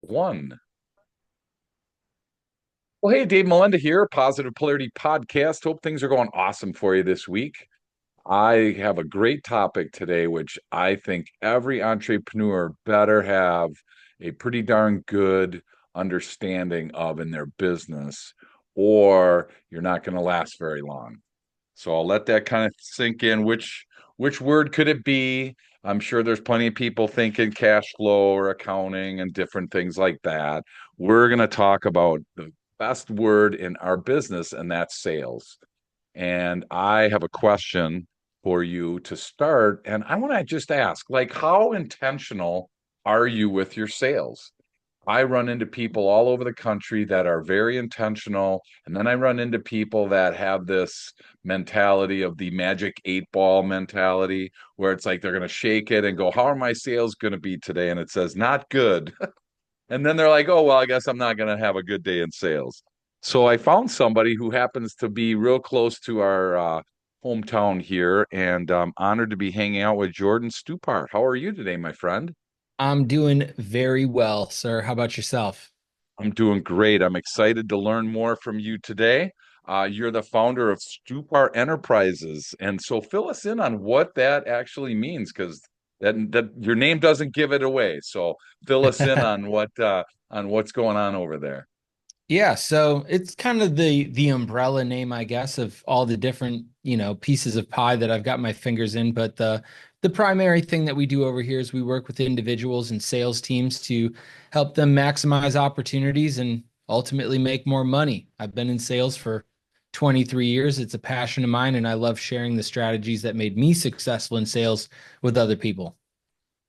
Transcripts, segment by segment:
One. Well, hey, Dave Melinda here, Positive Polarity Podcast. Hope things are going awesome for you this week. I have a great topic today, which I think every entrepreneur better have a pretty darn good understanding of in their business, or you're not going to last very long. So I'll let that kind of sink in. Which word could it be? I'm sure there's plenty of people thinking cash flow or accounting and different things like that. We're going to talk about the best word in our business, and that's sales. And I have a question for you to start. And I want to just ask, like, how intentional are you with your sales? I run into people all over the country that are very intentional. And then I run into people that have this mentality of the magic 8 ball mentality, where it's like they're going to shake it and go, how are my sales going to be today? And it says, not good. And then they're like, oh, well, I guess I'm not going to have a good day in sales. So I found somebody who happens to be real close to our hometown here, and I'm honored to be hanging out with Jordan Stupar. How are you today, my friend? I'm doing very well, sir. How about yourself? I'm doing great. I'm excited to learn more from you today. You're the founder of Stupar Enterprises, and so fill us in on what that actually means, because that your name doesn't give it away. So fill us in on what's going on over there. Yeah, so it's kind of the umbrella name, I guess, of all the different, pieces of pie that I've got my fingers in. But the primary thing that we do over here is we work with individuals and sales teams to help them maximize opportunities and ultimately make more money. I've been in sales for 23 years. It's a passion of mine, and I love sharing the strategies that made me successful in sales with other people.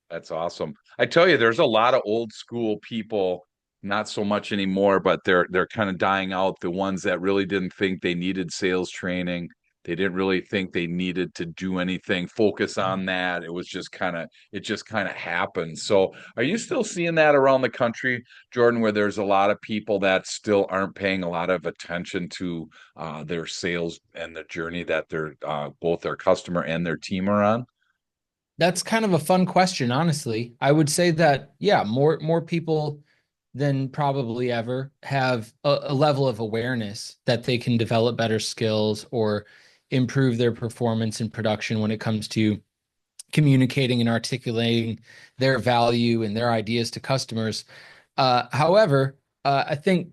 That's awesome. I tell you, there's a lot of old school people, not so much anymore, but they're kind of dying out. The ones that really didn't think they needed sales training. They didn't really think they needed to do anything, focus on that. It just kind of happened. So are you still seeing that around the country, Jordan, where there's a lot of people that still aren't paying a lot of attention to their sales and the journey that they're both their customer and their team are on? That's kind of a fun question, honestly. I would say that, yeah, more people than probably ever have a level of awareness that they can develop better skills or improve their performance in production when it comes to communicating and articulating their value and their ideas to customers. However, I think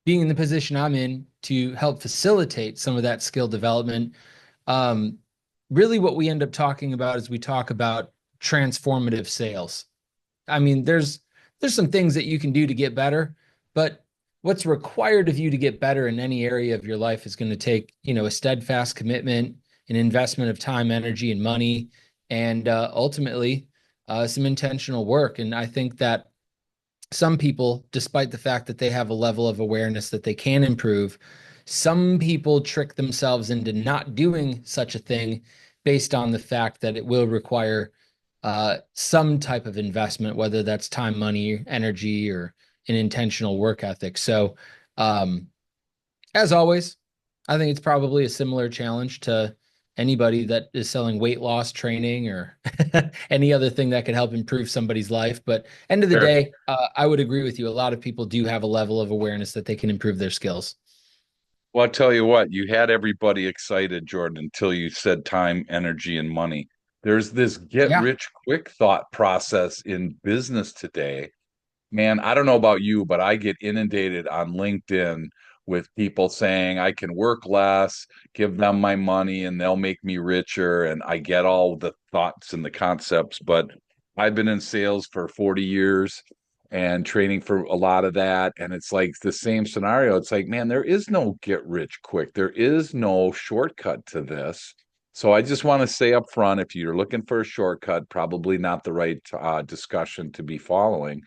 being in the position I'm in to help facilitate some of that skill development, um, really what we end up talking about is we talk about transformative sales. I mean, there's some things that you can do to get better, but what's required of you to get better in any area of your life is going to take, a steadfast commitment, an investment of time, energy, and money, and ultimately some intentional work. And I think that some people, despite the fact that they have a level of awareness that they can improve, some people trick themselves into not doing such a thing based on the fact that it will require some type of investment, whether that's time, money, energy, or an intentional work ethic. So, um, as always, I think it's probably a similar challenge to anybody that is selling weight loss training or any other thing that could help improve somebody's life. But end of the Sure. day, I would agree with you. A lot of people do have a level of awareness that they can improve their skills. Well, I'll tell you what, you had everybody excited, Jordan, until you said time, energy, and money. There's this get Yeah. rich quick thought process in business today. Man, I don't know about you, but I get inundated on LinkedIn with people saying I can work less, give them my money, and they'll make me richer. And I get all the thoughts and the concepts, but I've been in sales for 40 years and training for a lot of that. And it's like the same scenario. It's like, man, there is no get rich quick. There is no shortcut to this. So I just want to say up front, if you're looking for a shortcut, probably not the right discussion to be following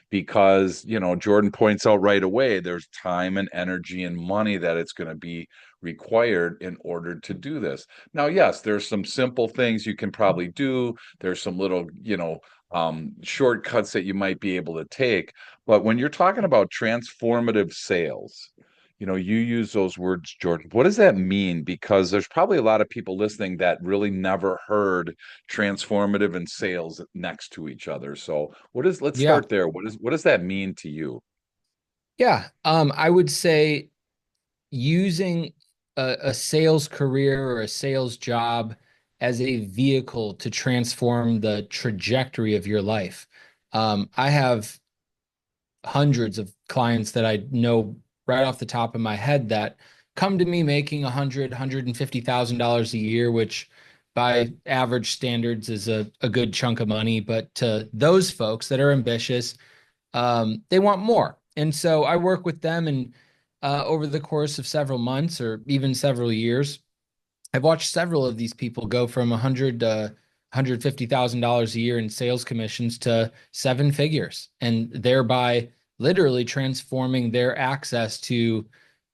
because, Jordan points out right away, there's time and energy and money that it's going to be required in order to do this. Now, yes, there's some simple things you can probably do. There's some little, shortcuts that you might be able to take. But when you're talking about transformative sales, you use those words, Jordan. What does that mean? Because there's probably a lot of people listening that really never heard transformative and sales next to each other. So let's Yeah. start there. What does that mean to you? Yeah. I would say using a sales career or a sales job as a vehicle to transform the trajectory of your life. I have hundreds of clients that I know right off the top of my head that come to me making $150,000 a year, which by average standards is a good chunk of money. But to those folks that are ambitious, they want more. And so I work with them, and over the course of several months or even several years, I've watched several of these people go from 100 to $150,000 a year in sales commissions to seven figures, and thereby literally transforming their access to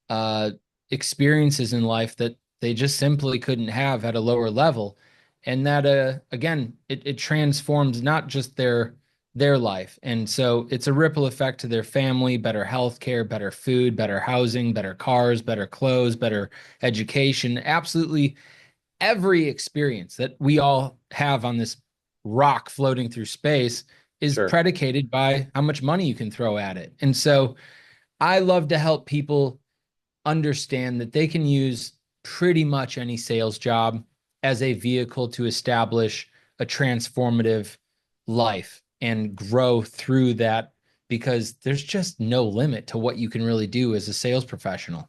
uh, experiences in life that they just simply couldn't have at a lower level. And that again, it transforms not just their life. And so it's a ripple effect to their family, better health care, better food, better housing, better cars, better clothes, better education. Absolutely every experience that we all have on this rock floating through space is Sure. predicated by how much money you can throw at it. And so I love to help people understand that they can use pretty much any sales job as a vehicle to establish a transformative life and grow through that, because there's just no limit to what you can really do as a sales professional.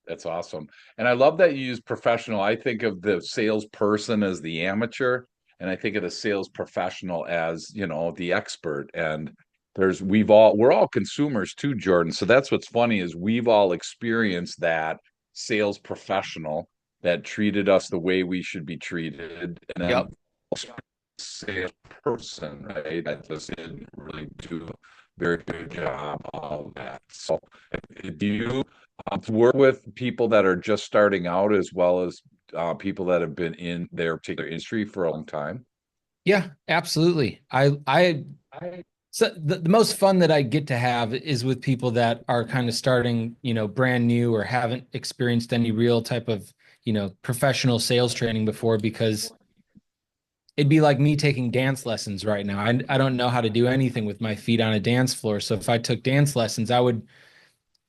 That's awesome. And I love that you use professional. I think of the salesperson as the amateur, and I think of the sales professional as, the expert. And we're all consumers too, Jordan. So that's what's funny is we've all experienced that sales professional that treated us the way we should be treated. And then Yep. salesperson, right? That just didn't really do a very good job of that. So do you to work with people that are just starting out as well as people that have been in their particular industry for a long time? Yeah, absolutely. So the most fun that I get to have is with people that are kind of starting, brand new or haven't experienced any real type of, professional sales training before, because it'd be like me taking dance lessons right now. I don't know how to do anything with my feet on a dance floor. So if I took dance lessons, I would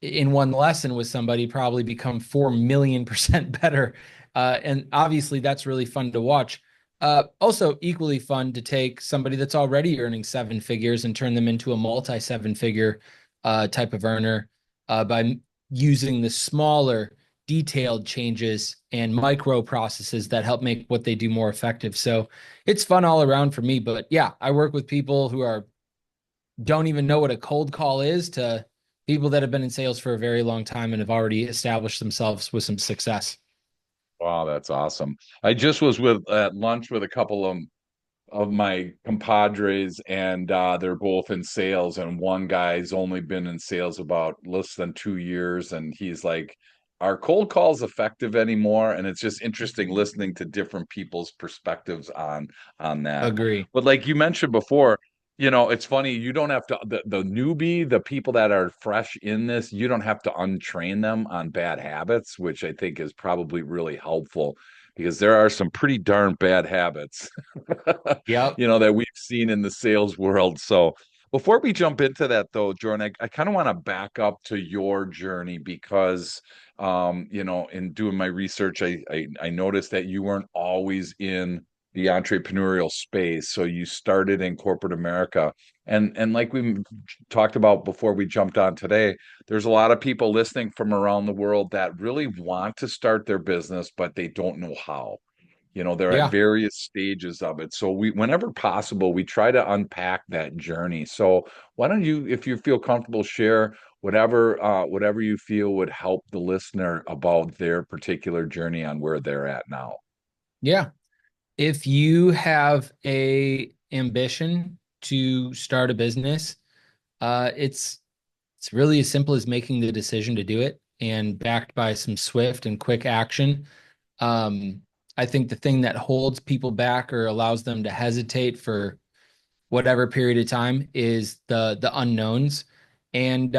in one lesson with somebody probably become 4 million% better. And obviously, that's really fun to watch. Also, equally fun to take somebody that's already earning seven figures and turn them into a multi seven figure type of earner by using the smaller, detailed changes and micro processes that help make what they do more effective. So it's fun all around for me. But yeah, I work with people who are don't even know what a cold call is to people that have been in sales for a very long time and have already established themselves with some success. Wow, that's awesome. I just was with at lunch with a couple of my compadres, and they're both in sales, and one guy's only been in sales about less than 2 years, and he's like, are cold calls effective anymore? And it's just interesting listening to different people's perspectives on that. Agree. But like you mentioned before, it's funny, you don't have to the newbie, the people that are fresh in this, you don't have to untrain them on bad habits, which I think is probably really helpful because there are some pretty darn bad habits Yep. that we've seen in the sales world. So before we jump into that though, Jordan, I kind of want to back up to your journey because in doing my research, I noticed that you weren't always in the entrepreneurial space. So you started in corporate America. And like we talked about before we jumped on today, there's a lot of people listening from around the world that really want to start their business, but they don't know how. They're at Yeah. various stages of it. So whenever possible, we try to unpack that journey. So why don't you, if you feel comfortable, share whatever you feel would help the listener about their particular journey on where they're at now. Yeah. If you have a ambition to start a business, it's really as simple as making the decision to do it and backed by some swift and quick action. Um, I think the thing that holds people back or allows them to hesitate for whatever period of time is the unknowns. And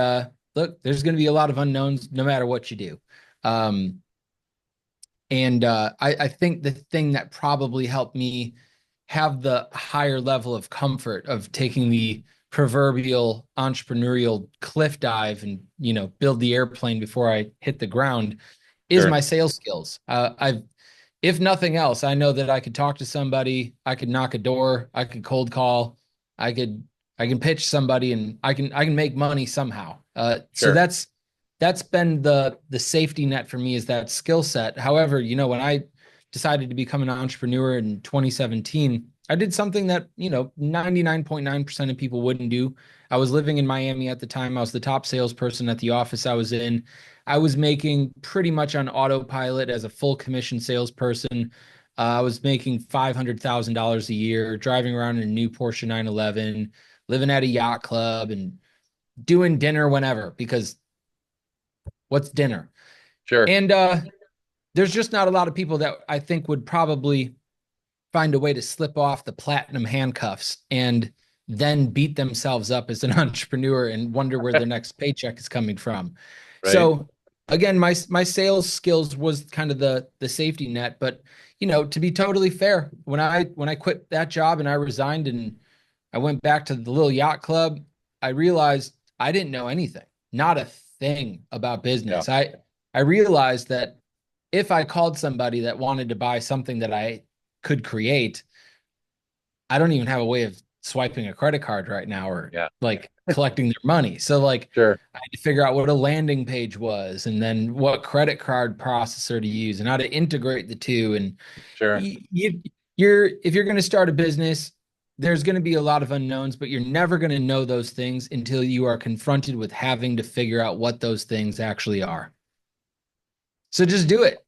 look, there's going to be a lot of unknowns no matter what you do. Um, and I think the thing that probably helped me have the higher level of comfort of taking the proverbial entrepreneurial cliff dive and, build the airplane before I hit the ground is Sure, my sales skills. If nothing else, I know that I could talk to somebody, I could knock a door, I could cold call, I could I can pitch somebody, and I can make money somehow. So sure, that's been the safety net for me, is that skill set. However, when I decided to become an entrepreneur in 2017, I did something that, 99.9% of people wouldn't do. I was living in Miami at the time. I was the top salesperson at the office I was in. I was making pretty much on autopilot as a full commission salesperson. I was making $500,000 a year, driving around in a new Porsche 911, living at a yacht club, and doing dinner whenever, because what's dinner? sure, And there's just not a lot of people that I think would probably find a way to slip off the platinum handcuffs and then beat themselves up as an entrepreneur and wonder where their next paycheck is coming from. right, So again, my sales skills was kind of the safety net, but to be totally fair, when I quit that job and I resigned and I went back to the little yacht club, I realized I didn't know anything, not a thing about yeah, business. I realized that if I called somebody that wanted to buy something that I could create, I don't even have a way of swiping a credit card right now, or yeah, like collecting their money. So like sure, I had to figure out what a landing page was, and then what credit card processor to use, and how to integrate the two. And sure. you're if you're going to start a business, there's going to be a lot of unknowns, but you're never going to know those things until you are confronted with having to figure out what those things actually are. So just do it.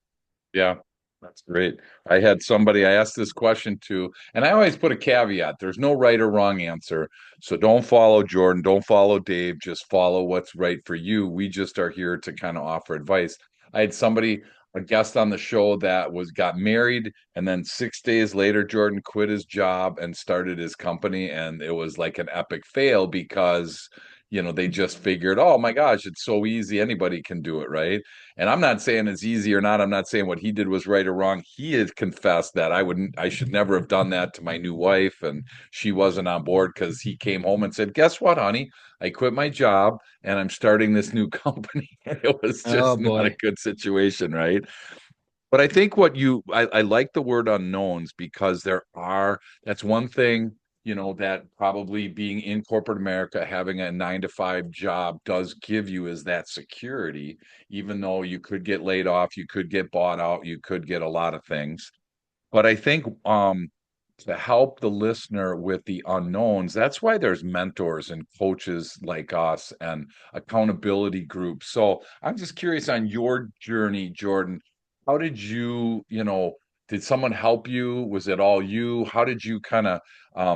Yeah, that's great. I had somebody I asked this question to, and I always put a caveat. There's no right or wrong answer. So don't follow Jordan, don't follow Dave, just follow what's right for you. We just are here to kind of offer advice. I had somebody, a guest on the show that got married, and then 6 days later, Jordan quit his job and started his company, and it was like an epic fail because they just figured, oh my gosh, it's so easy, anybody can do it, right? And I'm not saying it's easy or not. I'm not saying what he did was right or wrong. He had confessed that I should never have done that to my new wife, and she wasn't on board because he came home and said, "Guess what, honey? I quit my job and I'm starting this new company." And it was Oh just not a boy. good situation, right? But I think I like the word unknowns because that's one thing, that probably being in corporate America, having a 9 to 5 job does give you, is that security, even though you could get laid off, you could get bought out, you could get a lot of things. But I think to help the listener with the unknowns, that's why there's mentors and coaches like us and accountability groups. So I'm just curious on your journey, Jordan. How did did someone help you? Was it all you? How did you kind of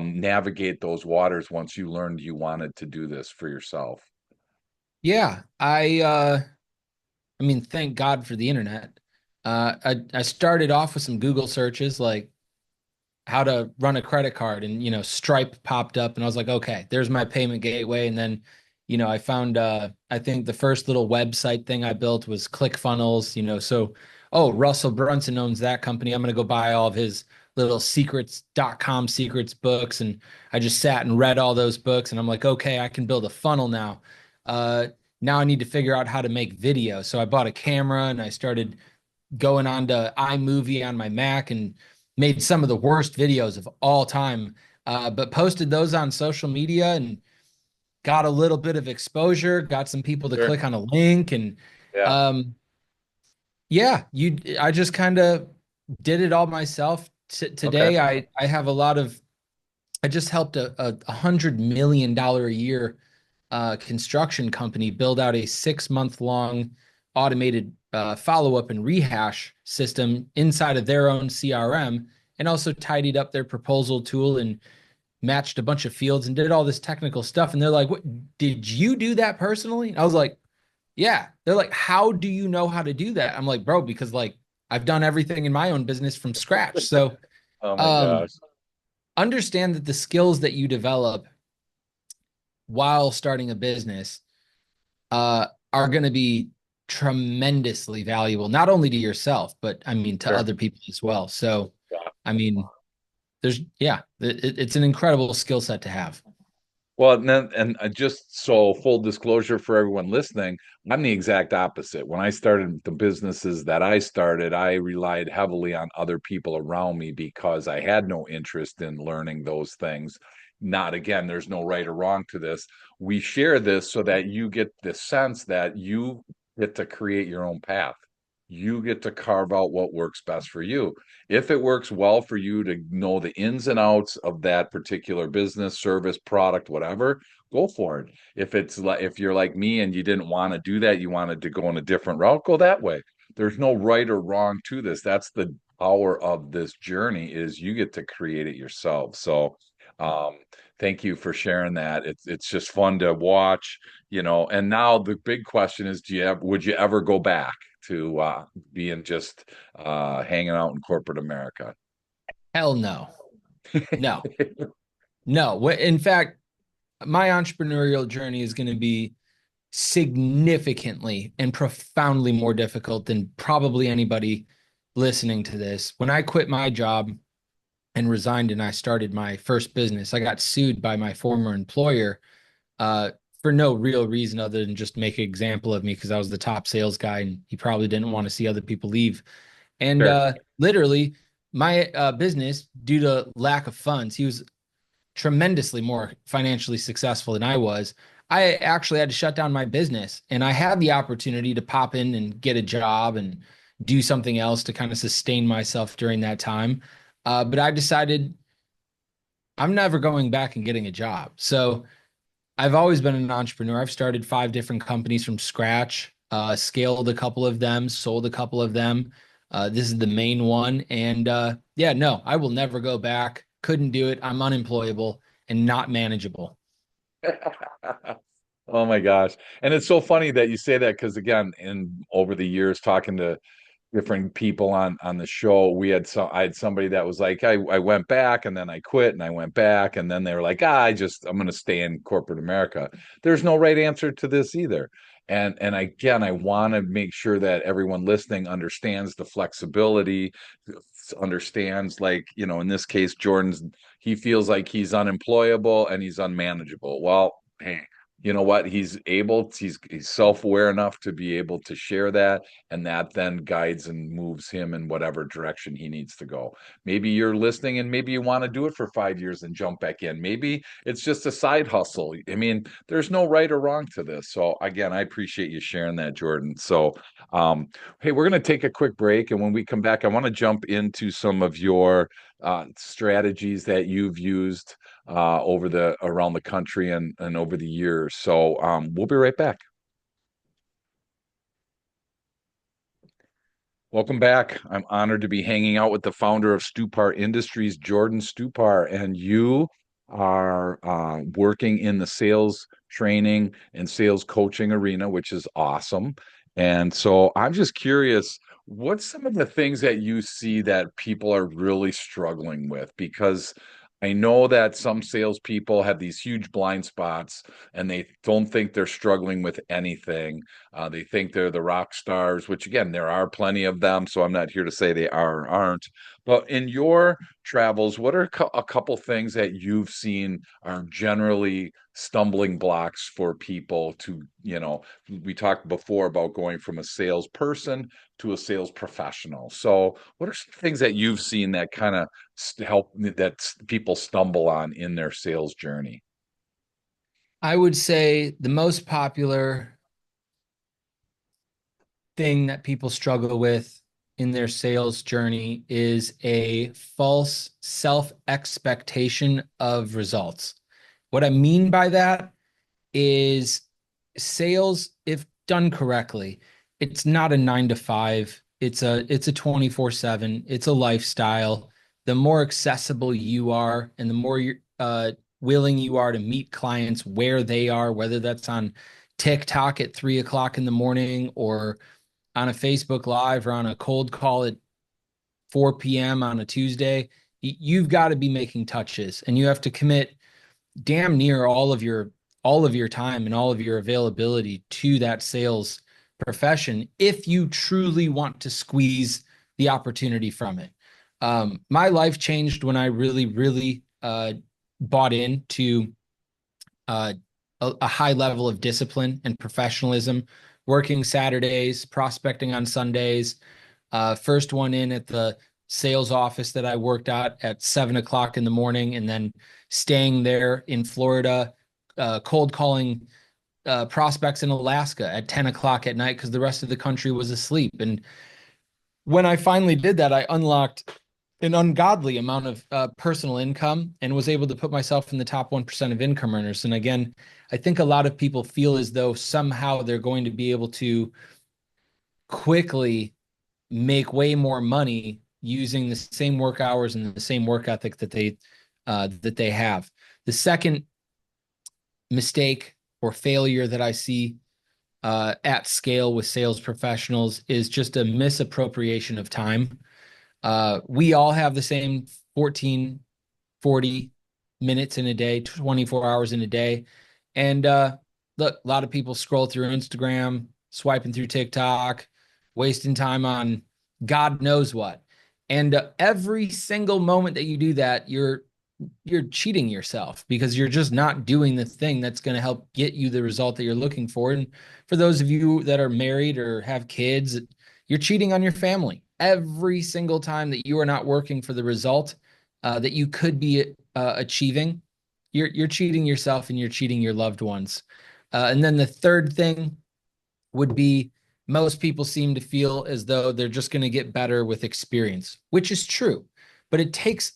navigate those waters once you learned you wanted to do this for yourself? Yeah, I mean, thank God for the internet. I started off with some Google searches like how to run a credit card, and Stripe popped up, and I was like, okay, there's my payment gateway. And then I found I think the first little website thing I built was ClickFunnels. So oh, Russell Brunson owns that company, I'm going to go buy all of his little secrets.com secrets books. And I just sat and read all those books, and I'm like, okay, I can build a funnel now. uh Now I need to figure out how to make video, so I bought a camera and I started going on to iMovie on my Mac and made some of the worst videos of all time, but posted those on social media and got a little bit of exposure, got some people to Sure. click on a link. And Yeah. um, yeah, I just kind of did it all myself. Okay. Today, I have I just helped a $100 million a year construction company build out a 6 month long automated follow up and rehash system inside of their own CRM, and also tidied up their proposal tool and matched a bunch of fields and did all this technical stuff. And they're like, "What, did you do that personally?" I was like, "Yeah." They're like, "How do you know how to do that?" I'm like, "Bro, because like I've done everything in my own business from scratch." So Oh my um, gosh. understand that the skills that you develop while starting a business are going to be tremendously valuable, not only to yourself, but I mean, to Sure. other people as well. So, I mean, it's an incredible skill set to have. Well, and just so full disclosure for everyone listening, I'm the exact opposite. When I started the businesses that I started, I relied heavily on other people around me because I had no interest in learning those things. Not again, there's no right or wrong to this. We share this so that you get the sense that you get to create your own path. You get to carve out what works best for you. If it works well for you to know the ins and outs of that particular business, service, product, whatever, go for it. If it's like if you're like me and you didn't want to do that, you wanted to go in a different route, go that way. There's no right or wrong to this. That's the power of this journey is you get to create it yourself. So um thank you for sharing that. It's just fun to watch, and now the big question is would you ever go back to being just hanging out in corporate America? Hell no. No. No. In fact, my entrepreneurial journey is going to be significantly and profoundly more difficult than probably anybody listening to this. When I quit my job and resigned and I started my first business, I got sued by my former employer uh, for no real reason other than just make an example of me because I was the top sales guy and he probably didn't want to see other people leave. And Sure. literally, my business, due to lack of funds, he was tremendously more financially successful than I was. I actually had to shut down my business and I had the opportunity to pop in and get a job and do something else to kind of sustain myself during that time. But I decided I'm never going back and getting a job. So I've always been an entrepreneur. I've started 5 different companies from scratch, scaled a couple of them, sold a couple of them. This is the main one. And yeah, no, I will never go back. Couldn't do it. I'm unemployable and not manageable. Oh my gosh. And it's so funny that you say that because again, in over the years talking to different people on the show, I had somebody that was like, I went back and then I quit and I went back and then they were like, I'm gonna stay in corporate America. There's no right answer to this either. And again, I want to make sure that everyone listening understands the flexibility, understands like, in this case, he feels like he's unemployable and he's unmanageable. Well, hey, you know what? He's self-aware enough to be able to share that, and that then guides and moves him in whatever direction he needs to go. Maybe you're listening and maybe you want to do it for 5 years and jump back in. Maybe it's just a side hustle. I mean, there's no right or wrong to this. So again, I appreciate you sharing that, Jordan. So hey, we're going to take a quick break, and when we come back, I want to jump into some of your strategies that you've used over the around the country and over the years. So we'll be right back. Welcome back. I'm honored to be hanging out with the founder of Stupar Industries, Jordan Stupar, and you are working in the sales training and sales coaching arena, which is awesome. And so I'm just curious, what's some of the things that you see that people are really struggling with? Because I know that some salespeople have these huge blind spots and they don't think they're struggling with anything. They think they're the rock stars, which again, there are plenty of them. So I'm not here to say they are or aren't. But in your travels, what are a couple things that you've seen are generally stumbling blocks for people to, we talked before about going from a salesperson to a sales professional. So what are some things that you've seen that kind of help that people stumble on in their sales journey? I would say the most popular thing that people struggle with in their sales journey is a false self expectation of results. What I mean by that is sales, if done correctly, it's not a 9 to 5. It's a 24/7. It's a lifestyle. The more accessible you are and the more you're willing you are to meet clients where they are, whether that's on TikTok at 3 o'clock in the morning or on a Facebook Live or on a cold call at 4 p.m. on a Tuesday, you've got to be making touches and you have to commit damn near all of your all of your time and all of your availability to that sales profession if you truly want to squeeze the opportunity from it. My life changed when I really, really bought into uh, a high level of discipline and professionalism, working Saturdays, prospecting on Sundays. First one in at the sales office that I worked at 7 o'clock in the morning, and then staying there in Florida, cold calling prospects in Alaska at 10 o'clock at night because the rest of the country was asleep. And when I finally did that, I unlocked an ungodly amount of personal income and was able to put myself in the top 1% of income earners. And again, I think a lot of people feel as though somehow they're going to be able to quickly make way more money using the same work hours and the same work ethic that they have. The second mistake or failure that I see at scale with sales professionals is just a misappropriation of time. We all have the same 14, 40 minutes in a day, 24 hours in a day. And look, a lot of people scroll through Instagram, swiping through TikTok, wasting time on God knows what. And every single moment that you do that, you're cheating yourself because you're just not doing the thing that's going to help get you the result that you're looking for. And for those of you that are married or have kids, you're cheating on your family every single time that you are not working for the result that you could be achieving. You're cheating yourself and you're cheating your loved ones. And then the third thing would be most people seem to feel as though they're just going to get better with experience, which is true, but it takes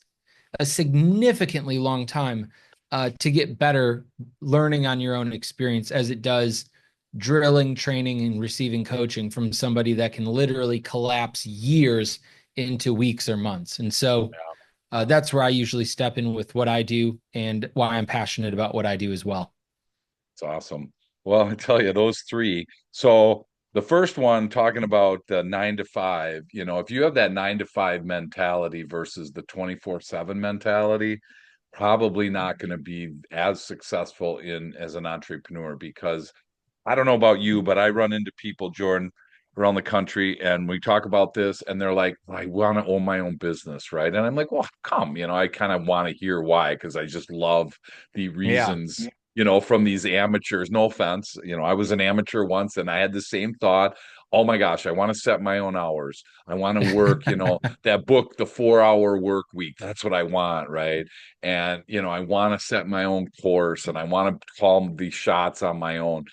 a significantly long time to get better learning on your own experience as it does drilling, training, and receiving coaching from somebody that can literally collapse years into weeks or months. And so that's where I usually step in with what I do and why I'm passionate about what I do as well. It's awesome. Well, I tell you, those three. So the first one, talking about the 9 to 5, if you have that 9 to 5 mentality versus the 24/7 mentality, probably not going to be as successful in as an entrepreneur because I don't know about you, but I run into people, Jordan, around the country, and we talk about this, and they're like, I want to own my own business, right? And I'm like, well, come, I kind of want to hear why, because I just love the Yeah. reasons, from these amateurs. No offense, I was an amateur once, and I had the same thought. Oh my gosh, I want to set my own hours. I want to work, that book, the 4 hour work week. That's what I want, right? And, I want to set my own course and I want to call the shots on my own.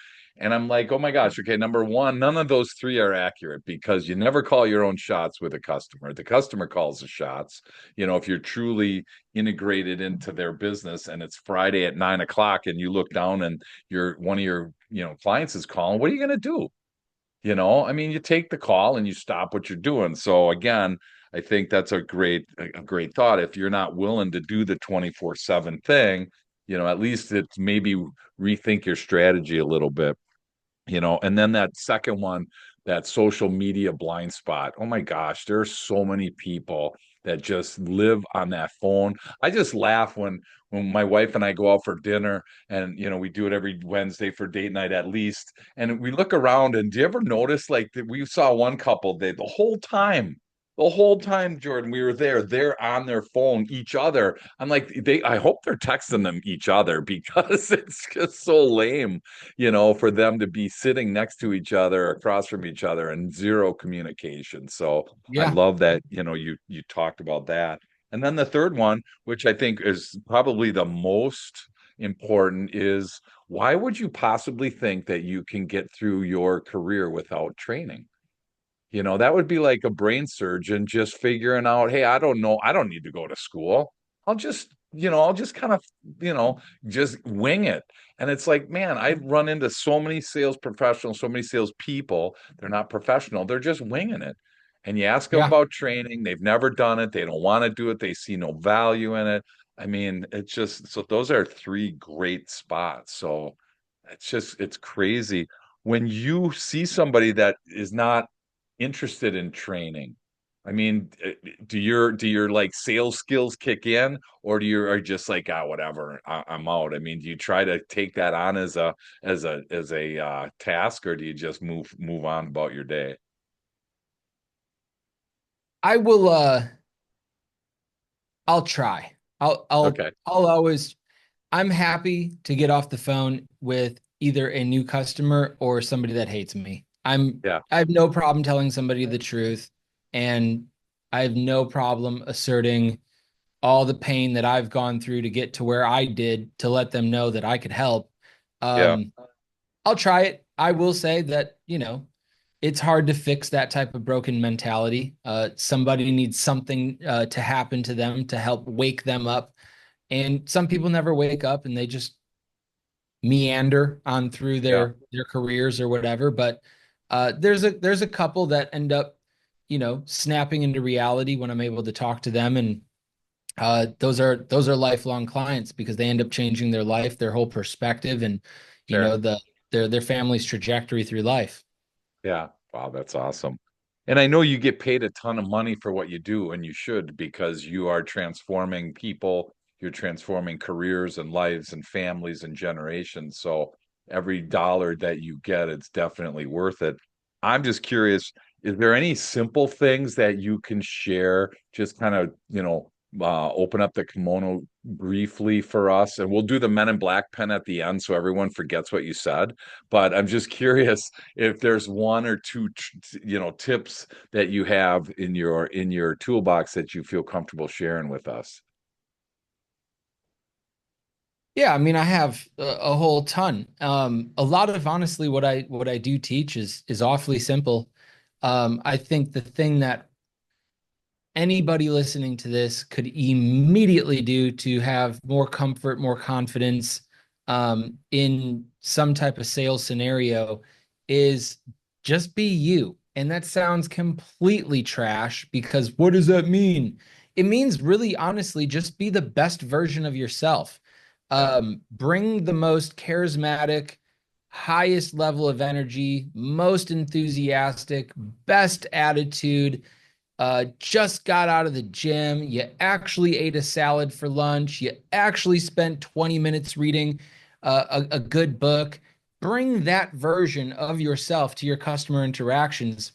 And I'm like, oh my gosh, okay, number one, none of those three are accurate because you never call your own shots with a customer. The customer calls the shots. If you're truly integrated into their business and it's Friday at 9 o'clock and you look down and one of your, clients is calling, what are you going to do? I mean, you take the call and you stop what you're doing. So again, I think that's a great thought. If you're not willing to do the 24/7 thing, at least it's maybe rethink your strategy a little bit. And then that second one, that social media blind spot. Oh my gosh, there are so many people that just live on that phone. I just laugh when my wife and I go out for dinner and we do it every Wednesday for date night at least. And we look around and do you ever notice like that we saw one couple the whole time, Jordan, we were there, they're on their phone, each other. I'm like, I hope they're texting them each other because it's just so lame for them to be sitting next to each other, across from each other, and zero communication. So I Yeah. love that, you talked about that. And then the third one, which I think is probably the most important, is why would you possibly think that you can get through your career without training? That would be like a brain surgeon just figuring out, hey, I don't know, I don't need to go to school. I'll just kind of, just wing it. And it's like, man, I run into so many sales professionals, so many sales people. They're not professional, they're just winging it. And you ask them Yeah. about training, they've never done it, they don't want to do it, they see no value in it. I mean, it's just so those are three great spots. So it's crazy when you see somebody that is not interested in training. I mean, do your like sales skills kick in, or do you are just like, ah, whatever, I'm out? I mean, do you try to take that on as a task, or do you just move on about your day? I will I'll try. Okay. I'll always I'm happy to get off the phone with either a new customer or somebody that hates me. Yeah. I have no problem telling somebody the truth, and I have no problem asserting all the pain that I've gone through to get to where I did to let them know that I could help. Yeah. Um, I'll try it. I will say that, it's hard to fix that type of broken mentality. Somebody needs something to happen to them to help wake them up. And some people never wake up and they just meander on through Yeah. their careers or whatever. But there's a couple that end up, snapping into reality when I'm able to talk to them, and those are lifelong clients because they end up changing their life, their whole perspective, and Sure. their family's trajectory through life. Yeah. Wow, that's awesome. And I know you get paid a ton of money for what you do, and you should, because you are transforming people, you're transforming careers and lives and families and generations. So every dollar that you get, it's definitely worth it. I'm just curious, is there any simple things that you can share, just kind of, open up the kimono briefly for us, and we'll do the Men in Black pen at the end so everyone forgets what you said. But I'm just curious if there's one or two tips that you have in your toolbox that you feel comfortable sharing with us. Yeah, I mean, I have a whole ton. A lot of honestly, what I do teach is awfully simple. I think the thing that anybody listening to this could immediately do to have more comfort, more confidence in some type of sales scenario is just be you. And that sounds completely trash because what does that mean? It means really honestly, just be the best version of yourself. Yeah, Bring the most charismatic, highest level of energy, most enthusiastic, best attitude, just got out of the gym, you actually ate a salad for lunch, you actually spent 20 minutes reading a good book. Bring that version of yourself to your customer interactions.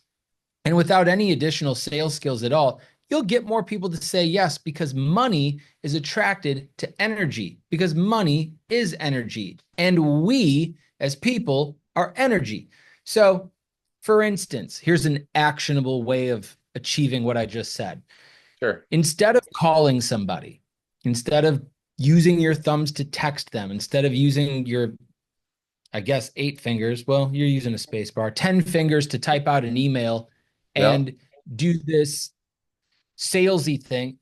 And without any additional sales skills at all, you'll get more people to say yes because money is attracted to energy, because money is energy. And we, as people, are energy. So, for instance, here's an actionable way of achieving what I just said. sure. Instead of calling somebody, instead of using your thumbs to text them, instead of using your, I guess, 8 fingers, well, you're using a space bar, 10 fingers to type out an email Yeah, and do this salesy thing,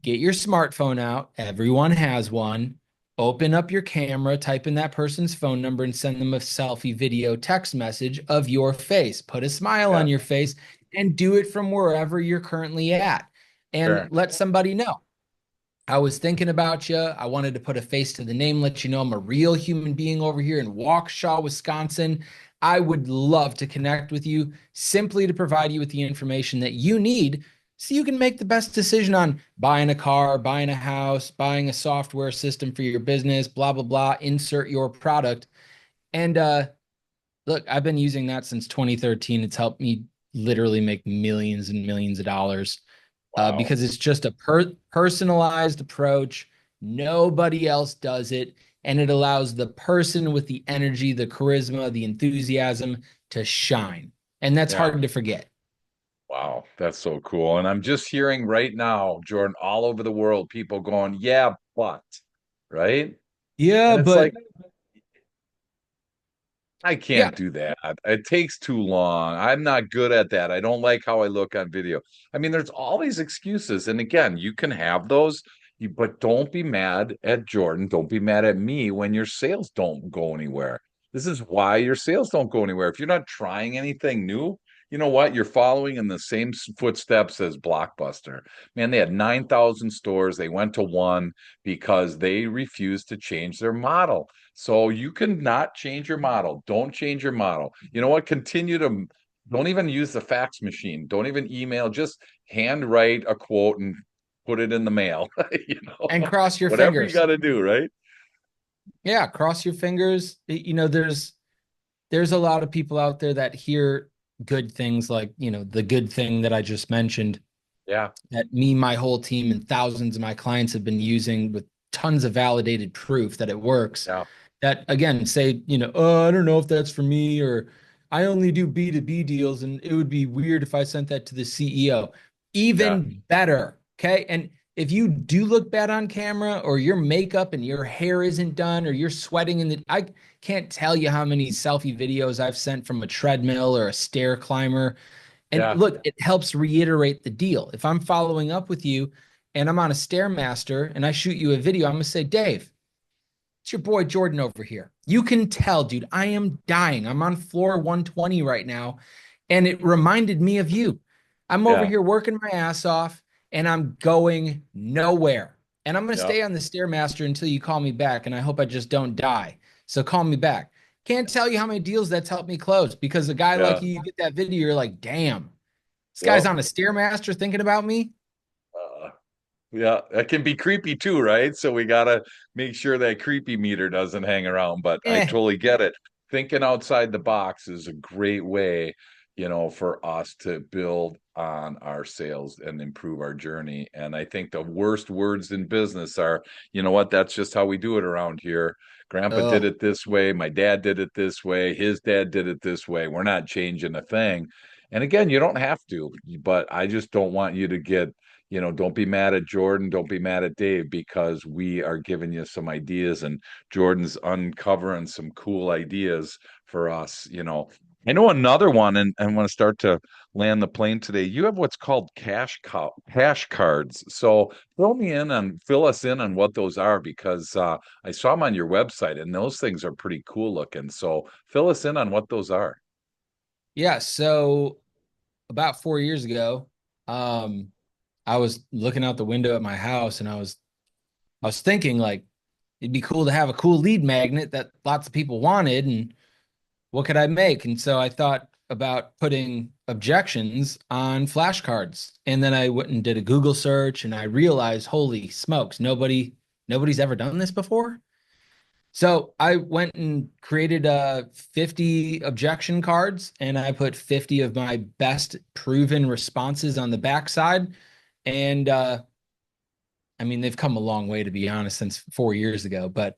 get your smartphone out. Everyone has one. Open up your camera, type in that person's phone number, and send them a selfie video text message of your face. Put a smile on yeah, your face and do it from wherever you're currently at. And sure. let somebody know. I was thinking about you. I wanted to put a face to the name, let you know I'm a real human being over here in Waukesha, Wisconsin. I would love to connect with you simply to provide you with the information that you need so you can make the best decision on buying a car, buying a house, buying a software system for your business, blah, blah, blah. Insert your product. And look, I've been using that since 2013. It's helped me literally make millions and millions of dollars Wow. because it's just a personalized approach. Nobody else does it. And it allows the person with the energy, the charisma, the enthusiasm to shine. And that's Yeah. hard to forget. Wow, that's so cool. And I'm just hearing right now, Jordan, all over the world, people going, yeah, but, right? Yeah, And it's like, but I yeah, can't do that. It takes too long. I'm not good at that. I don't like how I look on video. I mean, there's all these excuses. And again, you can have those, but don't be mad at Jordan. Don't be mad at me when your sales don't go anywhere. This is why your sales don't go anywhere. If you're not trying anything new, you know what? You're following in the same footsteps as Blockbuster. Man, they had 9,000 stores. They went to one because they refused to change their model. So you can not change your model. Don't change your model. You know what? Continue to don't even use the fax machine. Don't even email. Just handwrite a quote and put it in the mail. And cross your Whatever you fingers. got to do, right? Yeah, cross your fingers. There's a lot of people out there that hear good things like, the good thing that I just mentioned Yeah, that me, my whole team, and thousands of my clients have been using with tons of validated proof that it works. yeah, That again, say, oh, I don't know if that's for me, or I only do B2B deals, and it would be weird if I sent that to the CEO. yeah, Even better. Okay. And if you do look bad on camera, or your makeup and your hair isn't done, or you're sweating I can't tell you how many selfie videos I've sent from a treadmill or a stair climber. And yeah, look, it helps reiterate the deal. If I'm following up with you and I'm on a Stairmaster and I shoot you a video, I'm going to say, Dave, it's your boy Jordan over here. You can tell, dude, I am dying. I'm on floor 120 right now. And it reminded me of you. I'm over yeah, here working my ass off and I'm going nowhere. And I'm going to yeah, stay on the Stairmaster until you call me back. And I hope I just don't die. So call me back. Can't tell you how many deals that's helped me close because a guy like yeah. you get that video, you're like, damn, this guy's Yep. on a Stairmaster thinking about me. Uh, Yeah, that can be creepy too, right? So we gotta make sure that creepy meter doesn't hang around. But I Eh, totally get it. Thinking outside the box is a great way, for us to build on our sales and improve our journey. And I think the worst words in business are, you know what, that's just how we do it around here. Grandpa did oh, it this way, my dad did it this way, his dad did it this way. We're not changing a thing. And again, you don't have to, but I just don't want you to get don't be mad at Jordan. Don't be mad at Dave because we are giving you some ideas and Jordan's uncovering some cool ideas for us. I know another one, and I want to start to land the plane today. You have what's called cash cards. So fill us in on what those are because I saw them on your website and those things are pretty cool looking. So fill us in on what those are. yeah. So about 4 years ago, um, I was looking out the window at my house and I was thinking like it'd be cool to have a cool lead magnet that lots of people wanted, and what could I make? And so I thought about putting objections on flashcards. And then I went and did a Google search and I realized, holy smokes, nobody's ever done this before. So I went and created 50 objection cards and I put 50 of my best proven responses on the backside. And I mean, they've come a long way, to be honest, since 4 years ago. But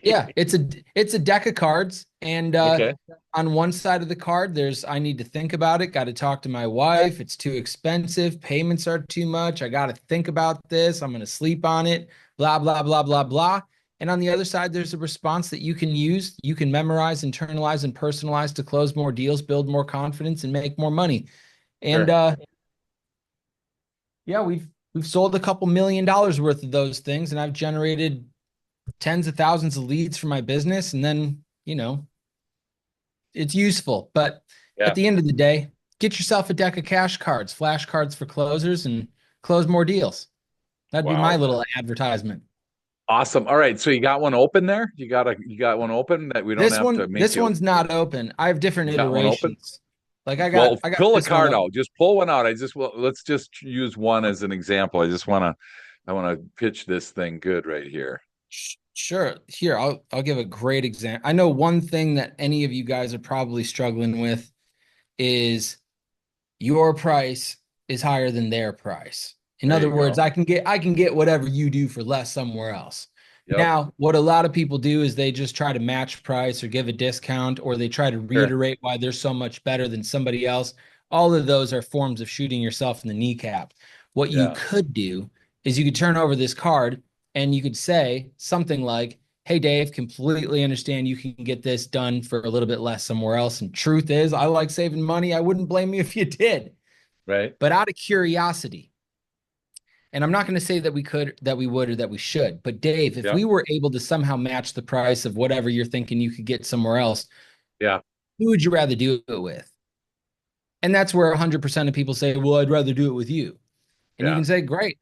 yeah, it's a deck of cards, and Okay. on one side of the card, there's I need to think about it. Got to talk to my wife. It's too expensive. Payments are too much. I got to think about this. I'm going to sleep on it. Blah blah blah blah blah. And on the other side, there's a response that you can use, you can memorize, internalize, and personalize to close more deals, build more confidence, and make more money. And Sure. yeah, we've sold a couple $1 million worth of those things, and I've generated tens of thousands of leads for my business. And then, it's useful. But at Yeah. the end of the day, get yourself a deck of cash cards, flashcards for closers, and close more deals. That'd be my Wow. little advertisement. Awesome. All right. So you got one open there? You got one open that we don't This have to one, make this you one's not open. I have different you got one open? iterations. Like I got Well, I got pull a this one card up. out. Just pull one out. Let's just use one as an example. I want to pitch this thing good right here. Sure. Here, I'll give a great example. I know one thing that any of you guys are probably struggling with is your price is higher than their price. In There other you words, go. I can get whatever you do for less somewhere else. Yep. Now, what a lot of people do is they just try to match price or give a discount or they try to Sure. reiterate why they're so much better than somebody else. All of those are forms of shooting yourself in the kneecap. What you Yeah. could do is you could turn over this card and you could say something like, "Hey Dave, completely understand you can get this done for a little bit less somewhere else. And truth is, I like saving money. I wouldn't blame you if you did. Right. But out of curiosity, and I'm not going to say that we would, or that we should, but Dave, if Yeah. we were able to somehow match the price of whatever you're thinking you could get somewhere else, Yeah. who would you rather do it with?" And that's where 100% of people say, "Well, I'd rather do it with you." And you Yeah. can say, "Great.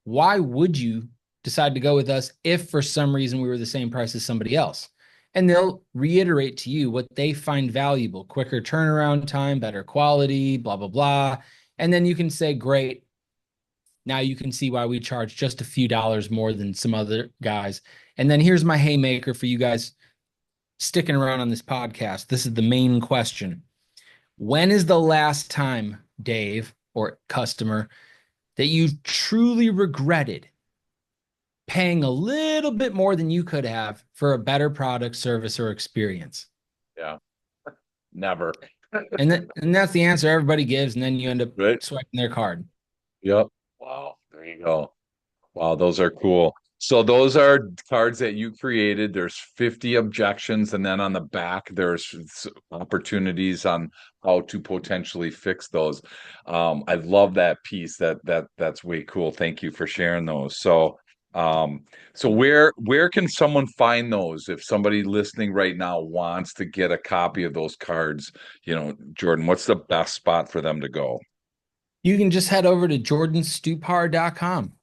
Why would you decide to go with us if for some reason we were the same price as somebody else?" and they'll reiterate to you what they find valuable: quicker turnaround time, better quality, blah, blah, blah. And then you can say, great. Now you can see why we charge just a few dollars more than some other guys. And then here's my haymaker for you guys sticking around on this podcast. This is the main question. When is the last time, Dave or customer, that you truly regretted paying a little bit more than you could have for a better product, service, or experience? Yeah, never. And that's the answer everybody gives, and then you end up Right. swiping their card. Yep. Wow. There you go. Wow, those are cool. So those are cards that you created. There's 50 objections, and then on the back, there's opportunities on how to potentially fix those. I love that piece. That's way cool. Thank you for sharing those. Um, so where can someone find those if somebody listening right now wants to get a copy of those cards? Jordan, what's the best spot for them to go? You can just head over to jordanstupar.com,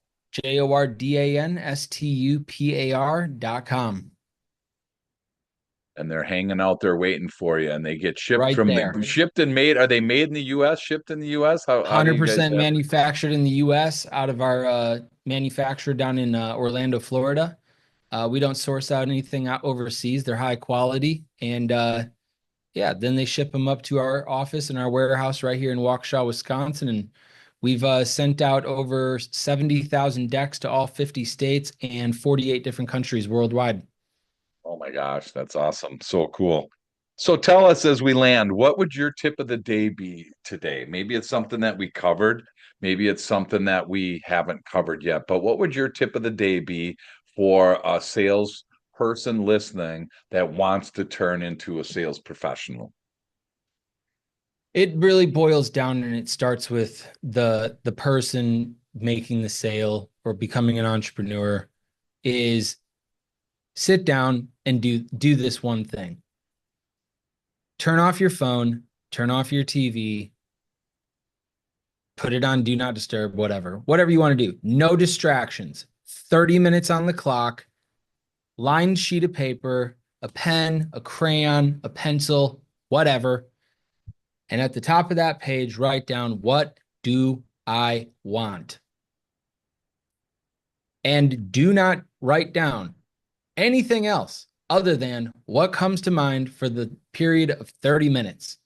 JORDANSTUPAR.com. And they're hanging out there waiting for you, and they get shipped Right from there. the shipped and made. Are they made in the U.S., shipped in the U.S.? How do you guys 100% have it? manufactured in the US out of our manufacturer down in Orlando, Florida. We don't source out anything out overseas. They're high quality. And yeah, then they ship them up to our office and our warehouse right here in Waukesha, Wisconsin. And we've sent out over 70,000 decks to all 50 states and 48 different countries worldwide. Oh my gosh, that's awesome. So cool. So tell us as we land, what would your tip of the day be today? Maybe it's something that we covered, maybe it's something that we haven't covered yet, but what would your tip of the day be for a sales person listening that wants to turn into a sales professional? It really boils down and it starts with the person making the sale or becoming an entrepreneur is sit down and do this one thing. Turn off your phone, turn off your TV, put it on do not disturb, whatever you want to do. No distractions. 30 minutes on the clock, lined sheet of paper, a pen, a crayon, a pencil, whatever. And at the top of that page, write down, what do I want? And do not write down anything else other than what comes to mind for the period of 30 minutes.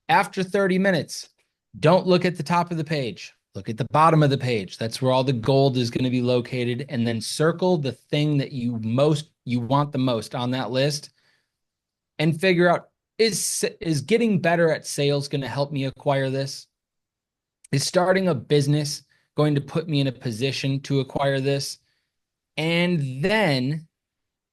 After 30 minutes, don't look at the top of the page. Look at the bottom of the page. That's where all the gold is going to be located. And then circle the thing that you want the most on that list and figure out, is getting better at sales going to help me acquire this? Is starting a business going to put me in a position to acquire this? And then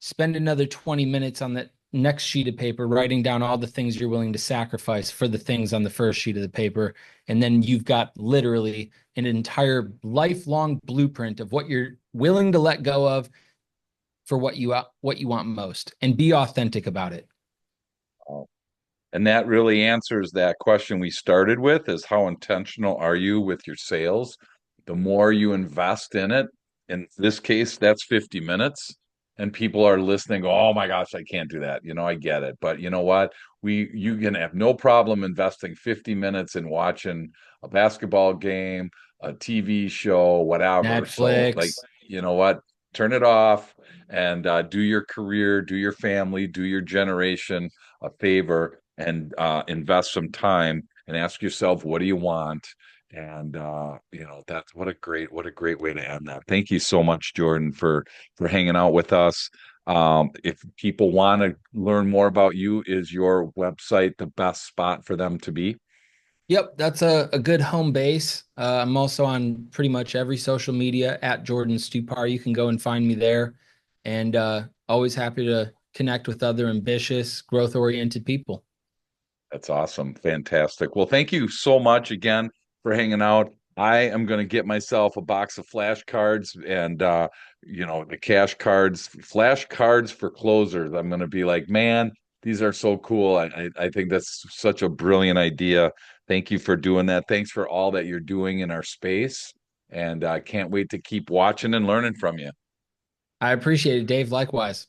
spend another 20 minutes on that next sheet of paper, writing down all the things you're willing to sacrifice for the things on the first sheet of the paper. And then you've got literally an entire lifelong blueprint of what you're willing to let go of for what you want most, and be authentic about it. And that really answers that question we started with, is how intentional are you with your sales? The more you invest in it, in this case, that's 50 minutes. And people are listening, go, oh my gosh, I can't do that. I get it. But you know what? You can have no problem investing 50 minutes in watching a basketball game, a TV show, whatever. So like, Netflix. you know what? Turn it off and do your career, do your family, do your generation a favor and invest some time and ask yourself, what do you want? And that's what a great way to end that. Thank you so much, Jordan, for hanging out with us. If people want to learn more about you, is your website the best spot for them to be? Yep, that's a good home base. I'm also on pretty much every social media at Jordan Stupar. You can go and find me there. And always happy to connect with other ambitious, growth oriented people. That's awesome. Fantastic. Well, thank you so much again for hanging out. I am going to get myself a box of flashcards and the cash cards, flashcards for closers. I'm going to be like, man, these are so cool. I think that's such a brilliant idea. Thank you for doing that. Thanks for all that you're doing in our space. And I can't wait to keep watching and learning from you. I appreciate it, Dave. Likewise.